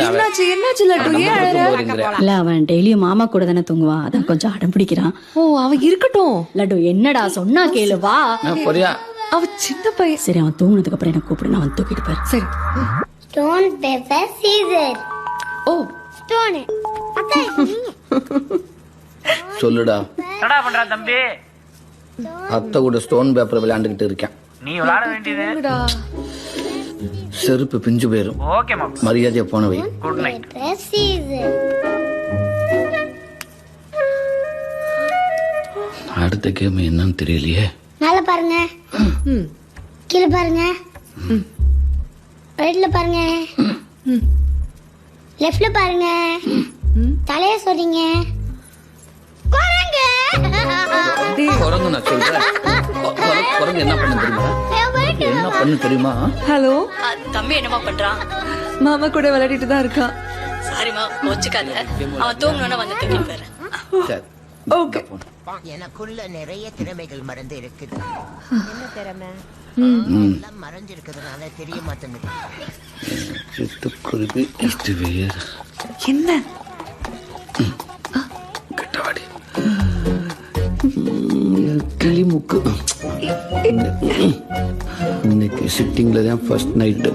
என்னாச்சு லட்டு? ஏன் அழற? இல்ல அவன் டெய்லியும் மாமா கூட தானே தூங்குவான், அதான் கொஞ்சம் அடம் பிடிக்கிறான். ஓ, அவன் இருக்கட்டும். லட்டு என்னடா சொன்னா கேளு, வா. அவ சின்ன பையன். சரி, அவன் தூங்குனதுக்கு அப்புறம் என்ன கூப்பிடு, நான் வந்து தூக்கிட்டு போறேன். சரி. Stone paper scissor. Oh, stone. அக்கா சொல்லுடா. என்னடா பண்ற தம்பி? அத்தை கூட ஸ்டோன் பேப்பர் விளையாண்டுகிட்டு இருக்கேன். நீ விளையாட வேண்டியது. செருப்பு பிஞ்சு போயிரும். Okay mom. மரியாதையா போனவை. Good night. Paper scissor. அடுத்த கேம் என்னன்னு தெரியலையே. மேல பாருங்க, கீழே பாருங்க, ரைட்ல பாருங்க, லெஃப்ட்ல பாருங்க, தலைய சொல்றீங்க. குரங்கு நான் சொல்றேன். குரங்கு என்ன பண்ணு தெரியுமா? என்ன பண்ணு தெரியுமா? ஹலோ தம்பி, என்னமா பண்றான்? மாமா கூட விளையாடிட்டு தான் இருக்கான். சாரிமா, கோச்சுக்காத. அவன் தூங்கணும்னா வந்து தூக்கிட்டு போறேன். சரி. ஓகே. எனக்குள்ள நிறைய திறமைகள் மறந்து இருக்குது. என்ன திறமை? எல்லாம் மறைஞ்சிருக்கிறதுனால தெரிய மாட்டேங்குது. சிட்டுக்குருவி இது வேறு. என்ன கெட்டவாடி கிளி முக்கு. இன்னைக்கு சிட்டிங்ல தான் ஃபர்ஸ்ட் நைட்டு.